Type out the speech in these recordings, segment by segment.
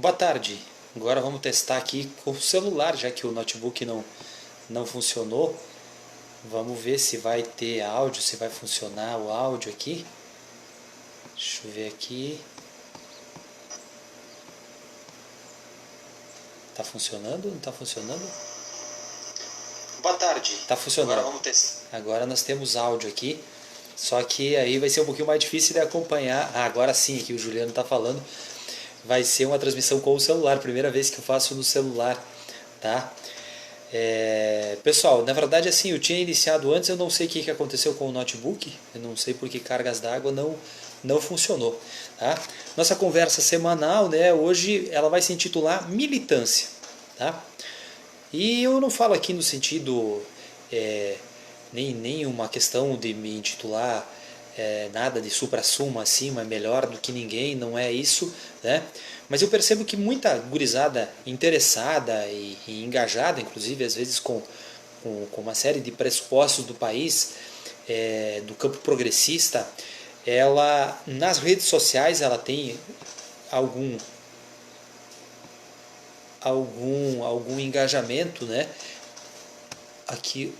Boa tarde. Agora vamos testar aqui com o celular, já que o notebook não funcionou. Vamos ver se vai ter áudio, se vai funcionar o áudio aqui. Deixa eu ver aqui. Tá funcionando? Não tá funcionando? Boa tarde. Tá funcionando. Agora vamos testar. Agora nós temos áudio aqui. Só que aí vai ser um pouquinho mais difícil de acompanhar. Agora sim, aqui o Juliano tá falando. Vai ser uma transmissão com o celular, primeira vez que eu faço no celular, tá? Pessoal, na verdade assim, eu tinha iniciado antes, eu não sei o que aconteceu com o notebook, eu não sei porque cargas d'água não funcionou, tá? Nossa conversa semanal, né, hoje ela vai se intitular Militância, tá? E eu não falo aqui no sentido, nem uma questão de me intitular nada de supra-sumo, acima, melhor do que ninguém, não é isso, né? Mas eu percebo que muita gurizada interessada e engajada, inclusive às vezes com uma série de pressupostos do país, do campo progressista, ela nas redes sociais ela tem algum engajamento, né? Aqui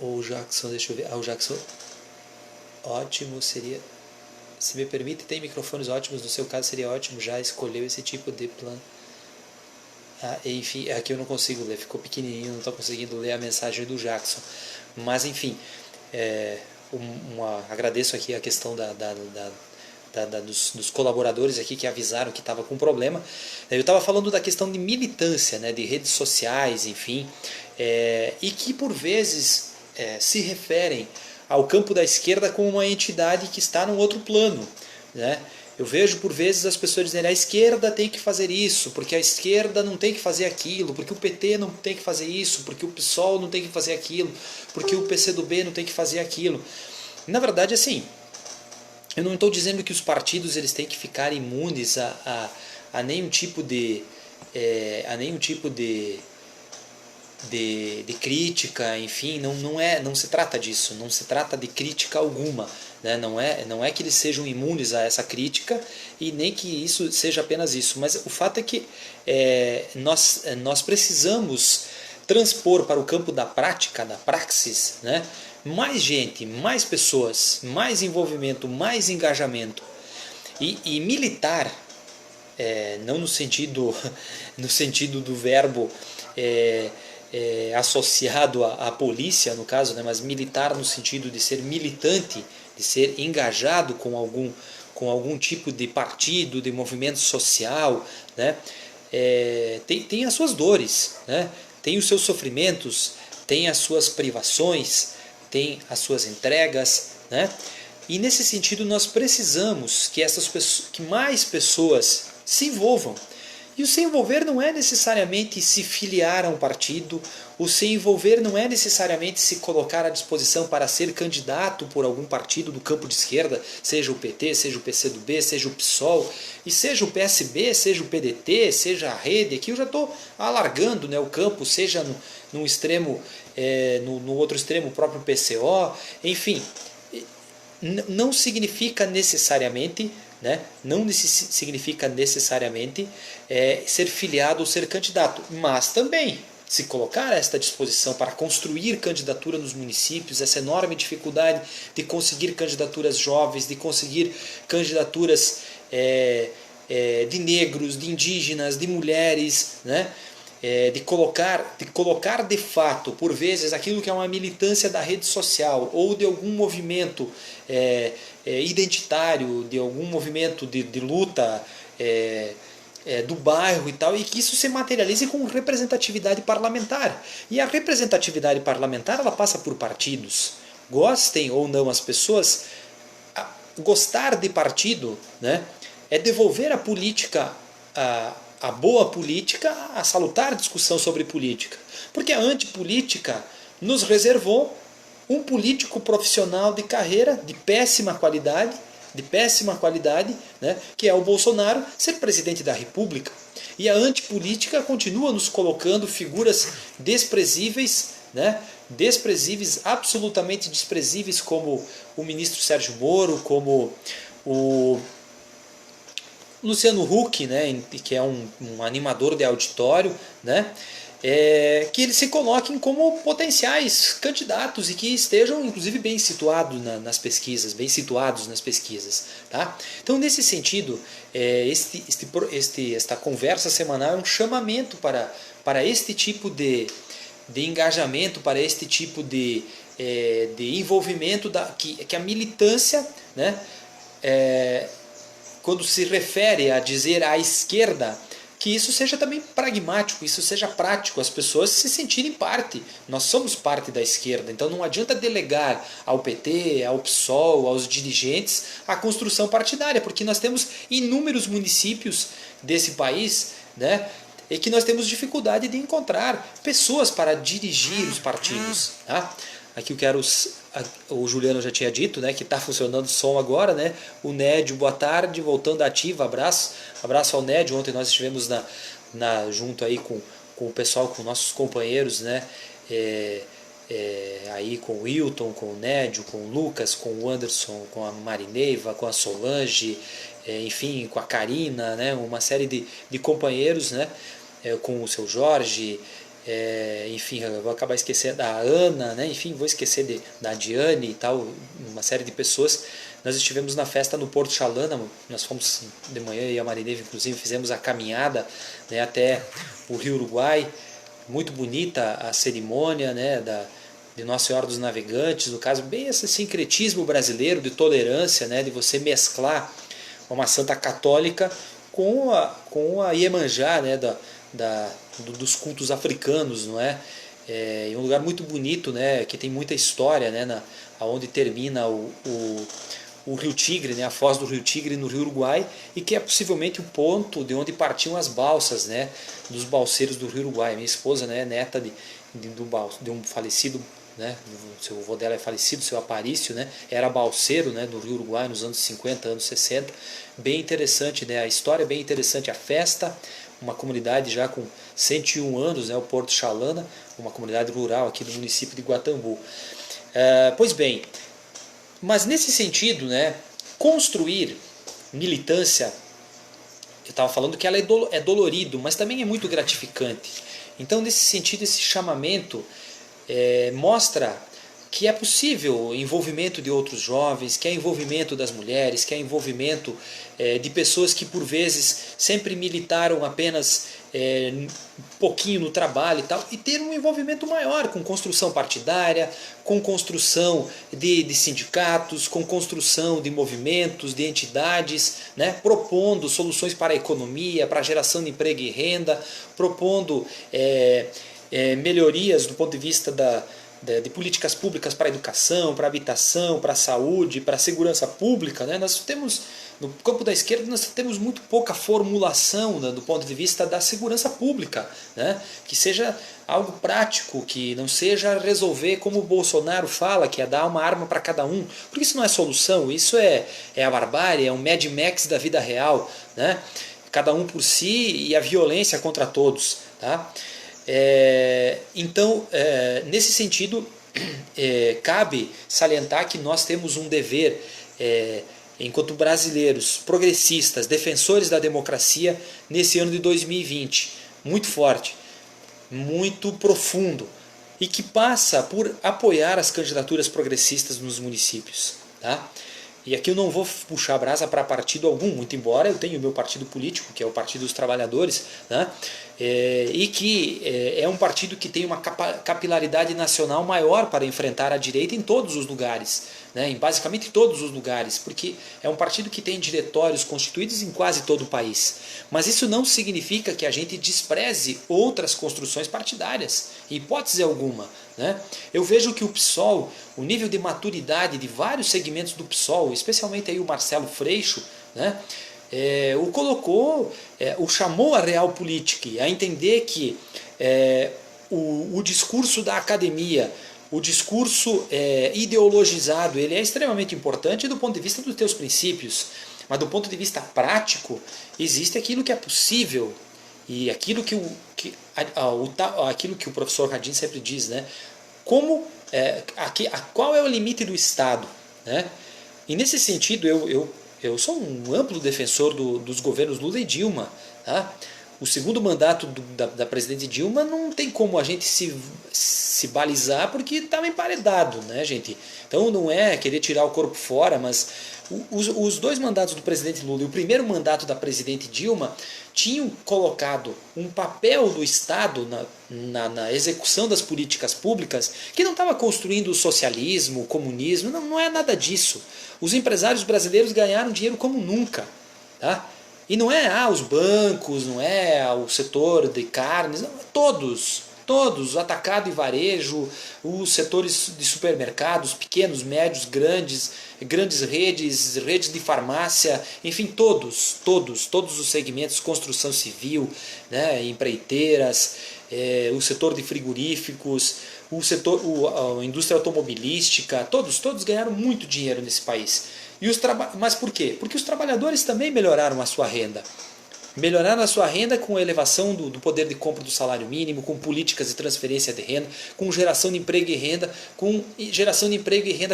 o Jackson, deixa eu ver. O Jackson, ótimo, seria. Se me permite, tem microfones ótimos, no seu caso seria ótimo, já escolheu esse tipo de plano. Enfim, aqui eu não consigo ler, ficou pequenininho, não estou conseguindo ler a mensagem do Jackson. Mas enfim, agradeço aqui a questão dos colaboradores aqui que avisaram que estava com problema. Eu estava falando da questão de militância, né, de redes sociais, enfim, e que por vezes se referem ao campo da esquerda como uma entidade que está num outro plano, né? Eu vejo por vezes as pessoas dizerem a esquerda tem que fazer isso, porque a esquerda não tem que fazer aquilo, porque o PT não tem que fazer isso, porque o PSOL não tem que fazer aquilo, porque o PCdoB não tem que fazer aquilo. Na verdade, assim, eu não estou dizendo que os partidos eles têm que ficar imunes a nenhum tipo de crítica, enfim, não se trata disso, não se trata de crítica alguma, né? Não é que eles sejam imunes a essa crítica e nem que isso seja apenas isso, mas o fato é que nós precisamos transpor para o campo da prática, da praxis, né? Mais gente, mais pessoas, mais envolvimento, mais engajamento e militar, não no sentido do verbo associado à polícia, no caso, né, mas militar no sentido de ser militante, de ser engajado com algum tipo de partido, de movimento social, né, tem as suas dores, né, tem os seus sofrimentos, tem as suas privações, tem as suas entregas, né, e nesse sentido nós precisamos que mais pessoas se envolvam. E o se envolver não é necessariamente se filiar a um partido, o se envolver não é necessariamente se colocar à disposição para ser candidato por algum partido do campo de esquerda, seja o PT, seja o PCdoB, seja o PSOL, e seja o PSB, seja o PDT, seja a Rede. Aqui eu já estou alargando, né, o campo, seja no extremo, no outro extremo o próprio PCO, enfim, não significa necessariamente, né, não significa necessariamente ser filiado ou ser candidato, mas também se colocar a esta disposição para construir candidatura nos municípios, essa enorme dificuldade de conseguir candidaturas jovens, de conseguir candidaturas de negros, de indígenas, de mulheres, né? De colocar de fato, por vezes, aquilo que é uma militância da rede social ou de algum movimento identitário, de algum movimento de luta do bairro e tal, e que isso se materialize com representatividade parlamentar. E a representatividade parlamentar ela passa por partidos. Gostem ou não as pessoas, gostar de partido, né, é devolver a política, a boa política, a salutar discussão sobre política. Porque a antipolítica nos reservou um político profissional de carreira de péssima qualidade, né, que é o Bolsonaro, ser presidente da República. E a antipolítica continua nos colocando figuras desprezíveis, né, absolutamente desprezíveis, como o ministro Sérgio Moro, como Luciano Huck, né, que é um animador de auditório, né, que eles se coloquem como potenciais candidatos e que estejam, inclusive, bem situados nas pesquisas, bem situados nas pesquisas. Tá? Então, nesse sentido, esta conversa semanal é um chamamento para este tipo de engajamento, para este tipo de envolvimento que a militância, né, quando se refere a dizer à esquerda, que isso seja também pragmático, isso seja prático, as pessoas se sentirem parte. Nós somos parte da esquerda, então não adianta delegar ao PT, ao PSOL, aos dirigentes a construção partidária, porque nós temos inúmeros municípios desse país, né, e que nós temos dificuldade de encontrar pessoas para dirigir os partidos. Tá? Aqui eu quero, o Juliano já tinha dito, né, que está funcionando o som agora, né? O Nédio, boa tarde, voltando ativa, abraço ao Nédio. Ontem nós estivemos junto aí com o pessoal, com nossos companheiros, né? Aí com o Wilton, com o Nédio, com o Lucas, com o Anderson, com a Marineiva, com a Solange, enfim, com a Karina, né? Uma série de companheiros, né? Com o seu Jorge. Enfim, eu vou acabar esquecendo da Ana, né? Enfim, vou esquecer da Diane e tal, uma série de pessoas. Nós estivemos na festa no Porto Chalana, nós fomos de manhã e a Marineiva, inclusive, fizemos a caminhada, né, até o Rio Uruguai. Muito bonita a cerimônia, né, de Nossa Senhora dos Navegantes, no caso, bem esse sincretismo brasileiro de tolerância, né, de você mesclar uma santa católica com a Iemanjá, né, dos cultos africanos, não é? Em um lugar muito bonito, né, que tem muita história, né, onde termina o Rio Tigre, né, a foz do Rio Tigre no Rio Uruguai, e que é possivelmente o ponto de onde partiam as balsas, né, dos balseiros do Rio Uruguai. Minha esposa, né, neta de um falecido, né, seu avô dela é falecido, seu Aparício, né, era balseiro, né, do Rio Uruguai nos anos 50, anos 60. Bem interessante, né, a história é bem interessante, a festa, uma comunidade já com 101 anos, né, o Porto Chalana, uma comunidade rural aqui do município de Guatambu. Pois bem, mas nesse sentido, né, construir militância, eu estava falando que ela é dolorido, mas também é muito gratificante. Então, nesse sentido, esse chamamento mostra que é possível o envolvimento de outros jovens, que é envolvimento das mulheres, que é envolvimento de pessoas que por vezes sempre militaram apenas um pouquinho no trabalho e tal, e ter um envolvimento maior com construção partidária, com construção de sindicatos, com construção de movimentos, de entidades, né, propondo soluções para a economia, para a geração de emprego e renda, propondo melhorias do ponto de vista de políticas públicas para a educação, para a habitação, para a saúde, para a segurança pública. Né? Nós temos, no campo da esquerda, nós temos muito pouca formulação, né, do ponto de vista da segurança pública, né? Que seja algo prático, que não seja resolver como o Bolsonaro fala, que é dar uma arma para cada um, porque isso não é solução, isso é a barbárie, é um Mad Max da vida real, né? Cada um por si e a violência contra todos. Tá? Então, nesse sentido, cabe salientar que nós temos um dever, enquanto brasileiros, progressistas, defensores da democracia, nesse ano de 2020, muito forte, muito profundo, e que passa por apoiar as candidaturas progressistas nos municípios. Tá? E aqui eu não vou puxar a brasa para partido algum, muito embora eu tenha o meu partido político, que é o Partido dos Trabalhadores, né? E que é um partido que tem uma capilaridade nacional maior para enfrentar a direita em todos os lugares, né? Em basicamente todos os lugares, porque é um partido que tem diretórios constituídos em quase todo o país. Mas isso não significa que a gente despreze outras construções partidárias, em hipótese alguma. Né? Eu vejo que o PSOL, o nível de maturidade de vários segmentos do PSOL, especialmente aí o Marcelo Freixo, né? O colocou, o chamou a real política, a entender que o discurso da academia, o discurso ideologizado, ele é extremamente importante do ponto de vista dos teus princípios, mas do ponto de vista prático, existe aquilo que é possível e aquilo aquilo que o professor Radin sempre diz, né? Qual é o limite do Estado? Né? E nesse sentido, eu Eu sou um amplo defensor dos governos Lula e Dilma. Tá? O segundo mandato da presidente Dilma não tem como a gente se balizar porque estava emparedado, né, gente? Então não é querer tirar o corpo fora, mas os dois mandatos do presidente Lula e o primeiro mandato da presidente Dilma tinham colocado um papel do Estado na execução das políticas públicas que não estava construindo o socialismo, o comunismo, não é nada disso. Os empresários brasileiros ganharam dinheiro como nunca, tá? E não é os bancos, não é o setor de carnes, não, todos, atacado e varejo, os setores de supermercados, pequenos, médios, grandes redes de farmácia, enfim, todos os segmentos, construção civil, né, empreiteiras, o setor de frigoríficos, a indústria automobilística, todos ganharam muito dinheiro nesse país. Mas por quê? Porque os trabalhadores também melhoraram a sua renda. Melhoraram a sua renda com a elevação do poder de compra do salário mínimo, com políticas de transferência de renda, com geração de emprego e renda,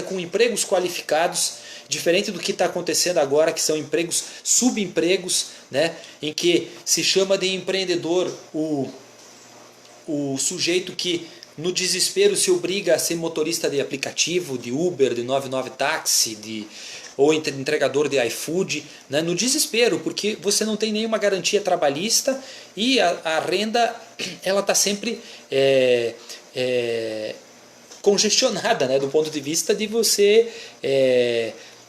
com empregos qualificados, diferente do que está acontecendo agora, que são empregos subempregos, né, em que se chama de empreendedor o sujeito que no desespero se obriga a ser motorista de aplicativo, de Uber, de 99 táxi, ou entregador de iFood, né, no desespero, porque você não tem nenhuma garantia trabalhista e a renda ela está sempre congestionada, né, do ponto de vista de você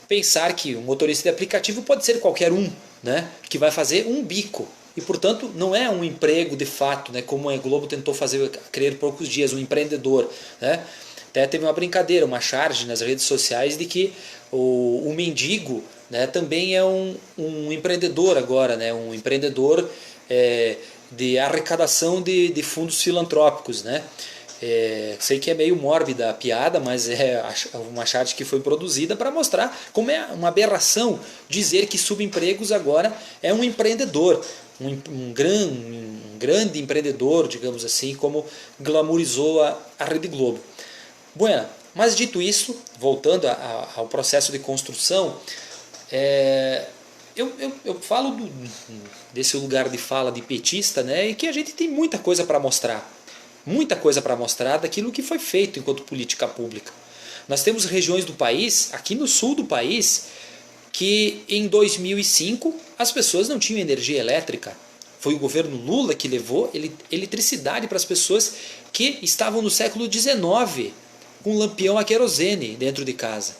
pensar que um motorista de aplicativo pode ser qualquer um, né, que vai fazer um bico. E, portanto, não é um emprego de fato, né, como a Globo tentou fazer crer por poucos dias, um empreendedor. Né? Até teve uma brincadeira, uma charge nas redes sociais de que o mendigo, né, também é um empreendedor agora, né, um empreendedor de arrecadação de fundos filantrópicos. Né? Sei que é meio mórbida a piada, mas é uma charge que foi produzida para mostrar como é uma aberração dizer que subempregos agora é um empreendedor. Um grande empreendedor, digamos assim, como glamourizou a Rede Globo. Bueno, mas dito isso, voltando ao processo de construção, eu falo desse lugar de fala de petista, né, e que a gente tem muita coisa para mostrar. Muita coisa para mostrar daquilo que foi feito enquanto política pública. Nós temos regiões do país, aqui no sul do país, que em 2005 as pessoas não tinham energia elétrica. Foi o governo Lula que levou eletricidade para as pessoas que estavam no século XIX, com lampião a querosene dentro de casa.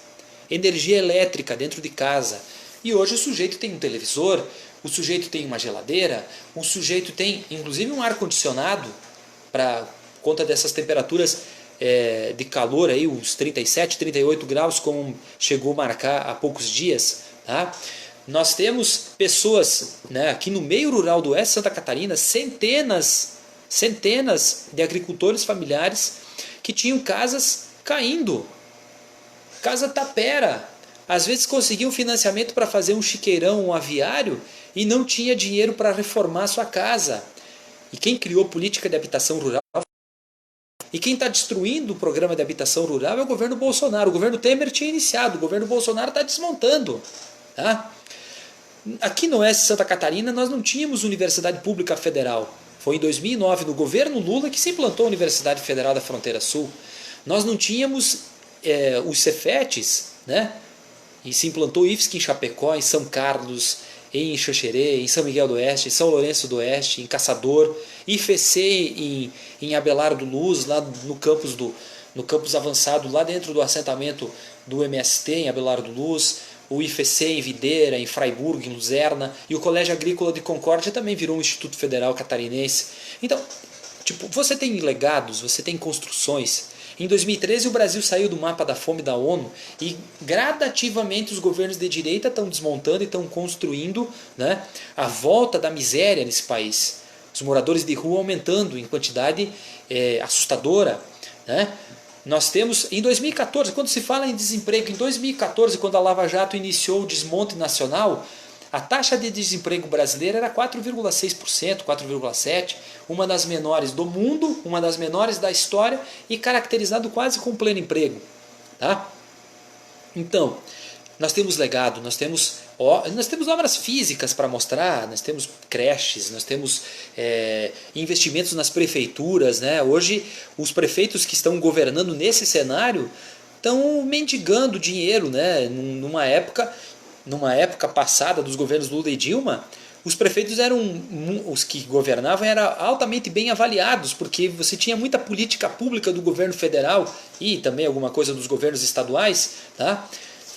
Energia elétrica dentro de casa. E hoje o sujeito tem um televisor, o sujeito tem uma geladeira, o sujeito tem inclusive um ar-condicionado para conta dessas temperaturas de calor, aí, uns 37, 38 graus, como chegou a marcar há poucos dias. Tá? Nós temos pessoas, né, aqui no meio rural do oeste de Santa Catarina, centenas de agricultores familiares que tinham casas caindo. Casa tapera. Às vezes conseguiam financiamento para fazer um chiqueirão, um aviário, e não tinha dinheiro para reformar sua casa. E quem criou política de habitação rural? E quem está destruindo o programa de habitação rural é o governo Bolsonaro. O governo Temer tinha iniciado, o governo Bolsonaro está desmontando. Tá? Aqui no oeste de Santa Catarina nós não tínhamos universidade pública federal. Foi em 2009, no governo Lula, que se implantou a Universidade Federal da Fronteira Sul. Nós não tínhamos os Cefetes, né? E se implantou o IFSC em Chapecó, em São Carlos, em Xanxerê, em São Miguel do Oeste, em São Lourenço do Oeste, em Caçador, IFC em Abelardo Luz, lá no campus avançado, lá dentro do assentamento do MST, em Abelardo Luz, o IFC em Videira, em Fraiburgo, em Luzerna, e o Colégio Agrícola de Concórdia também virou um Instituto Federal Catarinense. Então, você tem legados, você tem construções. Em 2013 o Brasil saiu do mapa da fome da ONU e gradativamente os governos de direita estão desmontando e estão construindo, né, a volta da miséria nesse país. Os moradores de rua aumentando em quantidade assustadora. Né? Nós temos, em 2014, quando se fala em desemprego, em 2014, quando a Lava Jato iniciou o desmonte nacional, a taxa de desemprego brasileira era 4,6%, 4,7%, uma das menores do mundo, uma das menores da história e caracterizado quase com pleno emprego. Tá? Então, nós temos legado, nós temos obras físicas para mostrar, nós temos creches, nós temos investimentos nas prefeituras, né? Hoje os prefeitos que estão governando nesse cenário estão mendigando dinheiro, né? Numa época passada dos governos Lula e Dilma, os prefeitos os que governavam eram altamente bem avaliados, porque você tinha muita política pública do governo federal e também alguma coisa dos governos estaduais, tá?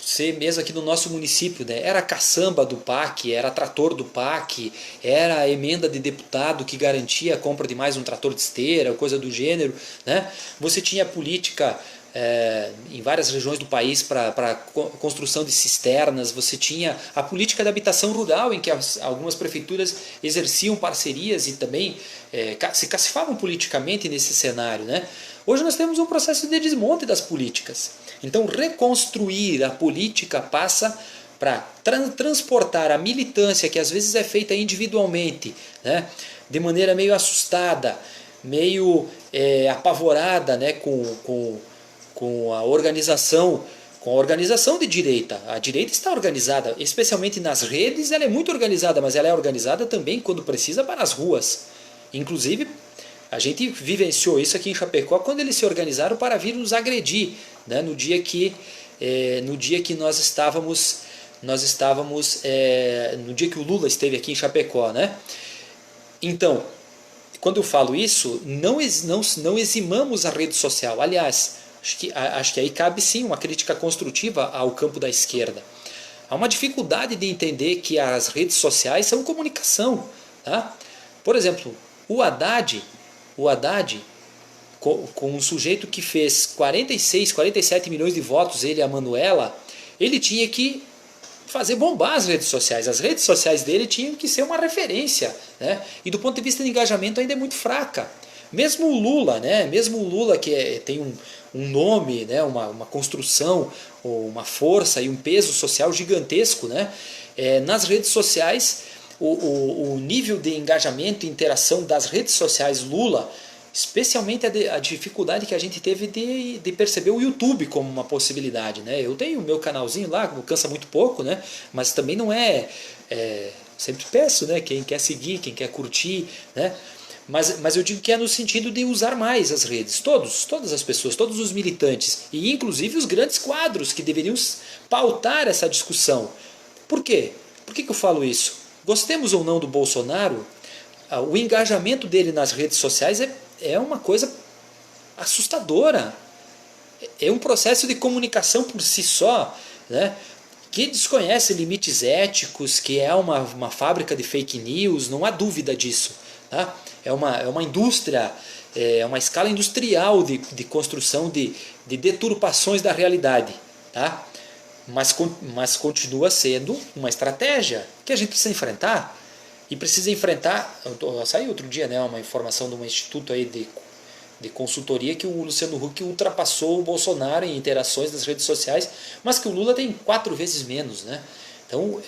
Você mesmo aqui no nosso município, né? Era caçamba do PAC, era trator do PAC, era a emenda de deputado que garantia a compra de mais um trator de esteira, coisa do gênero, né? Você tinha política em várias regiões do país para construção de cisternas, você tinha a política de habitação rural, em que algumas prefeituras exerciam parcerias e também se cacifavam politicamente nesse cenário, né? Hoje nós temos um processo de desmonte das políticas. Então reconstruir a política passa para transportar a militância, que às vezes é feita individualmente, né? De maneira meio assustada, meio apavorada, né? Com a organização de direita. A direita está organizada, especialmente nas redes, ela é muito organizada, mas ela é organizada também quando precisa para as ruas. Inclusive, a gente vivenciou isso aqui em Chapecó quando eles se organizaram para vir nos agredir, né? No dia que nós estávamos no dia que o Lula esteve aqui em Chapecó, né? Então, quando eu falo isso, não eximamos a rede social. Aliás, acho que aí cabe sim uma crítica construtiva ao campo da esquerda. Há uma dificuldade de entender que as redes sociais são comunicação, tá? Por exemplo, o Haddad, com um sujeito que fez 47 milhões de votos, ele e a Manuela, ele tinha que fazer bombar as redes sociais. As redes sociais dele tinham que ser uma referência, né? E do ponto de vista de engajamento ainda é muito fraca. Mesmo o Lula, né? Mesmo o Lula que tem um nome, né? uma construção, uma força e um peso social gigantesco, né? Nas redes sociais, o nível de engajamento e interação das redes sociais Lula, especialmente a dificuldade que a gente teve de perceber o YouTube como uma possibilidade, né? Eu tenho o meu canalzinho lá, cansa muito pouco, né? Mas também não sempre peço, né? Quem quer seguir, quem quer curtir, né? Mas eu digo que é no sentido de usar mais as redes, todas as pessoas, todos os militantes, e inclusive os grandes quadros que deveriam pautar essa discussão. Por quê? Por que eu falo isso? Gostemos ou não do Bolsonaro, o engajamento dele nas redes sociais é uma coisa assustadora. É um processo de comunicação por si só, né? Que desconhece limites éticos, que é uma fábrica de fake news, não há dúvida disso, tá? É uma indústria, uma escala industrial de construção de deturpações da realidade, tá? Mas continua sendo uma estratégia que a gente precisa enfrentar. E precisa enfrentar. Saiu outro dia, né, uma informação de um instituto aí de consultoria que o Luciano Huck ultrapassou o Bolsonaro em interações nas redes sociais, mas que o Lula tem 4 vezes menos, né? Então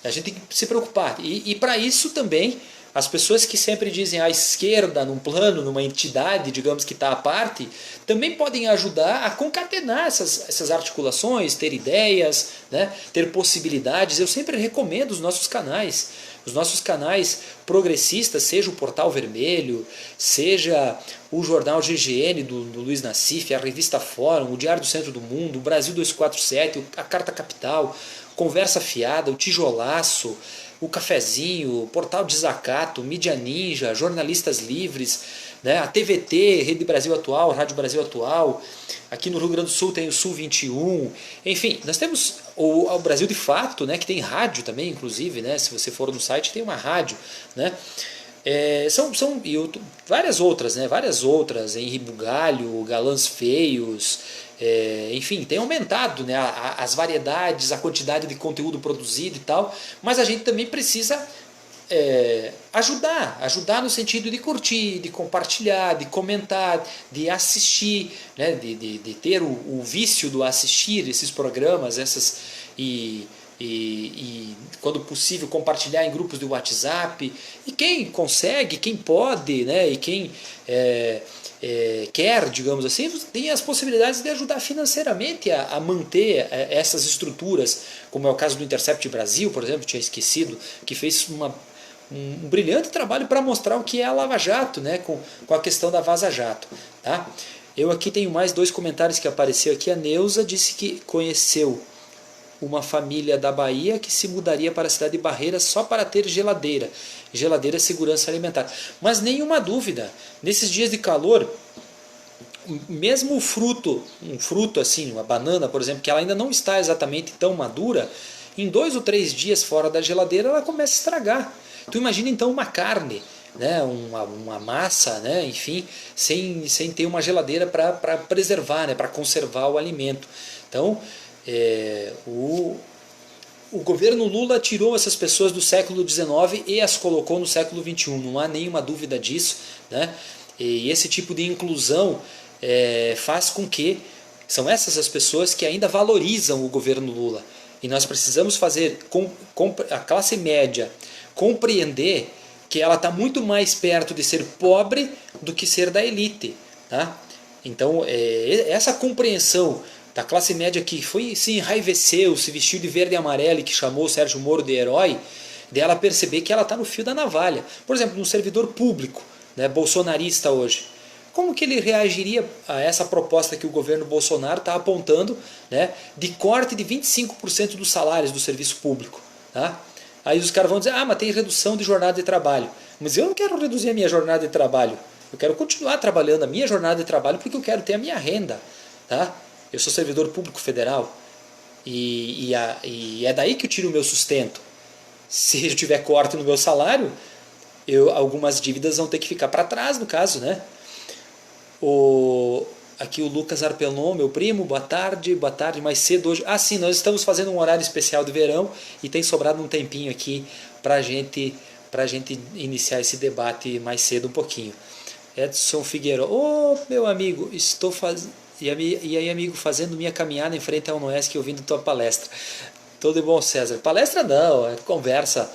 a gente tem que se preocupar. E para isso também, as pessoas que sempre dizem a esquerda num plano, numa entidade, digamos que está à parte, também podem ajudar a concatenar essas articulações, ter ideias, né, ter possibilidades. Eu sempre recomendo os nossos canais. Os nossos canais progressistas, seja o Portal Vermelho, seja o Jornal GGN do Luiz Nassif, a Revista Fórum, o Diário do Centro do Mundo, o Brasil 247, a Carta Capital, Conversa Fiada, o Tijolaço, o Cafezinho, o Portal Desacato, Mídia Ninja, Jornalistas Livres, né, a TVT, Rede Brasil Atual, Rádio Brasil Atual. Aqui no Rio Grande do Sul tem o Sul 21. Enfim, nós temos o Brasil de Fato, né, que tem rádio também, inclusive, né, se você for no site tem uma rádio, né. São várias outras, né, Henri Bugalho, Galãs Feios, enfim, tem aumentado, né, as variedades, a quantidade de conteúdo produzido e tal, mas a gente também precisa ajudar no sentido de curtir, de compartilhar, de comentar, de assistir, né, de ter o vício do assistir esses programas, e quando possível compartilhar em grupos de WhatsApp. E quem consegue, quem pode, né, e quem quer, digamos assim, tem as possibilidades de ajudar financeiramente a manter essas estruturas, como é o caso do Intercept Brasil, por exemplo, tinha esquecido, que fez um brilhante trabalho para mostrar o que é a Lava Jato, né, com a questão da Vaza Jato. Tá? Eu aqui tenho mais 2 comentários que apareceu aqui. A Neuza disse que conheceu uma família da Bahia que se mudaria para a cidade de Barreiras só para ter geladeira. Geladeira é segurança alimentar. Mas nenhuma dúvida, nesses dias de calor, mesmo o fruto, um fruto assim, uma banana, por exemplo, que ela ainda não está exatamente tão madura, em 2 ou 3 dias fora da geladeira ela começa a estragar. Tu imagina então uma carne, né, uma massa, né, enfim, sem ter uma geladeira para preservar, né, para conservar o alimento. Então, o governo Lula tirou essas pessoas do século XIX e as colocou no século XXI, não há nenhuma dúvida disso, né? E esse tipo de inclusão faz com que são essas as pessoas que ainda valorizam o governo Lula. E nós precisamos fazer a classe média compreender que ela está muito mais perto de ser pobre do que ser da elite. Tá? Então, essa compreensão da classe média que se enraiveceu, se vestiu de verde e amarelo e que chamou o Sérgio Moro de herói, dela perceber que ela está no fio da navalha. Por exemplo, um servidor público, né, bolsonarista hoje. Como que ele reagiria a essa proposta que o governo Bolsonaro está apontando, né, de corte de 25% dos salários do serviço público? Tá? Aí os caras vão dizer, mas tem redução de jornada de trabalho. Mas eu não quero reduzir a minha jornada de trabalho. Eu quero continuar trabalhando a minha jornada de trabalho porque eu quero ter a minha renda. Tá? Eu sou servidor público federal e é daí que eu tiro o meu sustento. Se eu tiver corte no meu salário, algumas dívidas vão ter que ficar para trás, no caso, né? Aqui o Lucas Arpelon, meu primo, boa tarde mais cedo hoje. Sim, nós estamos fazendo um horário especial de verão e tem sobrado um tempinho aqui pra gente iniciar esse debate mais cedo um pouquinho. Edson Figueiredo, meu amigo, estou fazendo... E aí, amigo, fazendo minha caminhada em frente ao Noesc ouvindo tua palestra. Tudo de bom, César? Palestra não, é conversa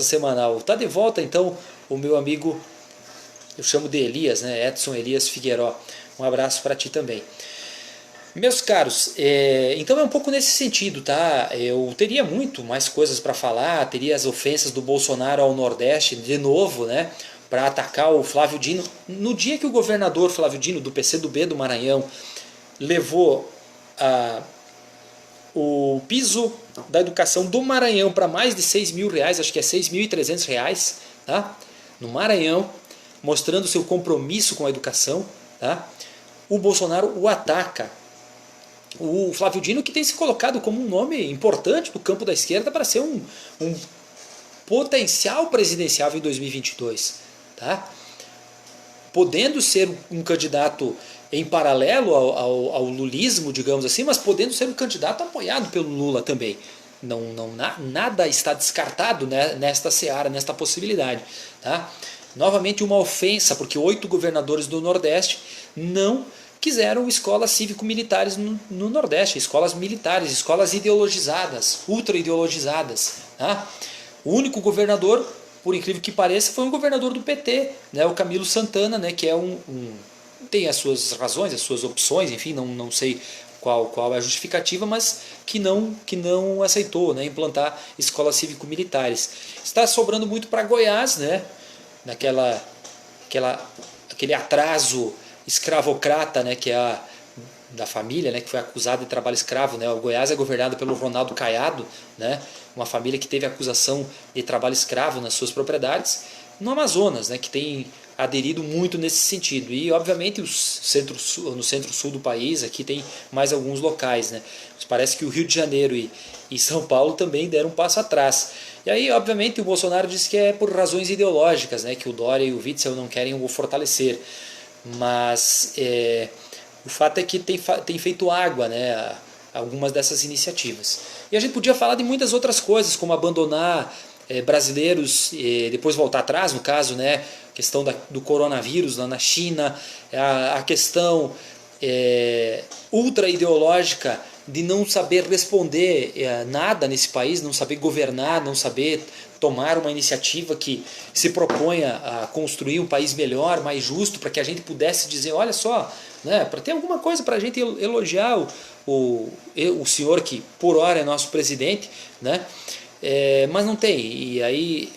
semanal. Tá de volta, então, o meu amigo, eu chamo de Elias, né? Edson Elias Figueiredo. Um abraço para ti também. Meus caros, então é um pouco nesse sentido, tá? Eu teria muito mais coisas para falar, teria as ofensas do Bolsonaro ao Nordeste, de novo, né? Para atacar o Flávio Dino. No dia que o governador Flávio Dino, do PCdoB do Maranhão, levou o piso da educação do Maranhão para mais de R$6.000, acho que é R$6.300, tá? No Maranhão, mostrando seu compromisso com a educação, tá? O Bolsonaro o ataca. O Flávio Dino, que tem se colocado como um nome importante do campo da esquerda para ser um potencial presidenciável em 2022. Tá? Podendo ser um candidato em paralelo ao lulismo, digamos assim, mas podendo ser um candidato apoiado pelo Lula também. Nada está descartado, né, nesta seara, nesta possibilidade. Tá? Novamente uma ofensa, porque 8 governadores do Nordeste não quiseram escolas cívico-militares no Nordeste, escolas militares, escolas ideologizadas, ultra-ideologizadas. Tá? O único governador, por incrível que pareça, foi um governador do PT, né, o Camilo Santana, né, que é tem as suas razões, as suas opções, enfim, não sei qual é a justificativa, mas que não aceitou, né, implantar escolas cívico-militares. Está sobrando muito para Goiás, né, aquele atraso escravocrata, né, que é da família, né, que foi acusada de trabalho escravo, né? O Goiás é governado pelo Ronaldo Caiado, né, uma família que teve acusação de trabalho escravo nas suas propriedades, no Amazonas, né, que tem aderido muito nesse sentido. E, obviamente, no centro-sul do país, aqui tem mais alguns locais. Né? Parece que o Rio de Janeiro e São Paulo também deram um passo atrás. E aí, obviamente, o Bolsonaro disse que é por razões ideológicas, né, que o Dória e o Witzel não querem o fortalecer. Mas o fato é que tem feito água, né, algumas dessas iniciativas. E a gente podia falar de muitas outras coisas, como abandonar brasileiros e depois voltar atrás, no caso, né, a questão do coronavírus lá na China, a questão ultra-ideológica de não saber responder nada nesse país, não saber governar, não saber tomar uma iniciativa que se proponha a construir um país melhor, mais justo, para que a gente pudesse dizer, olha só, né, para ter alguma coisa para a gente elogiar o senhor que por hora é nosso presidente, né, mas não tem, e aí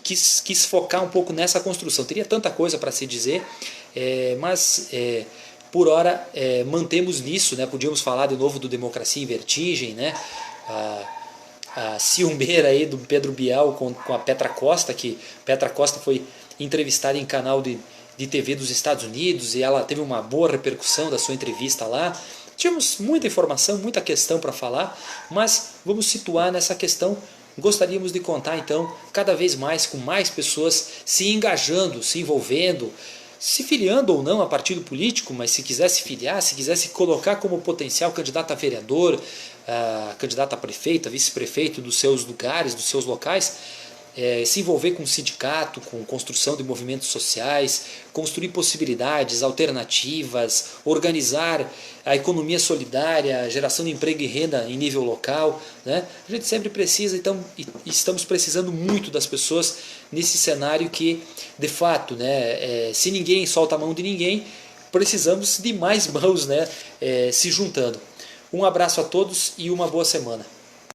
quis focar um pouco nessa construção. Teria tanta coisa para se dizer, mas por hora mantemos nisso, né? Podíamos falar de novo do Democracia em Vertigem, né? A ciumeira aí do Pedro Bial com a Petra Costa, que Petra Costa foi entrevistada em canal de TV dos Estados Unidos e ela teve uma boa repercussão da sua entrevista lá. Tínhamos muita informação, muita questão para falar, mas vamos situar nessa questão. Gostaríamos de contar então cada vez mais com mais pessoas se engajando, se envolvendo, se filiando ou não a partido político, mas se quiser se filiar, se quiser se colocar como potencial candidato a vereador, candidato a prefeito, a vice-prefeito dos seus lugares, dos seus locais, se envolver com sindicato, com construção de movimentos sociais, construir possibilidades, alternativas, organizar a economia solidária, geração de emprego e renda em nível local, né? A gente sempre precisa, então, e estamos precisando muito das pessoas nesse cenário que, de fato, né, se ninguém solta a mão de ninguém, precisamos de mais mãos, né, se juntando. Um abraço a todos e uma boa semana.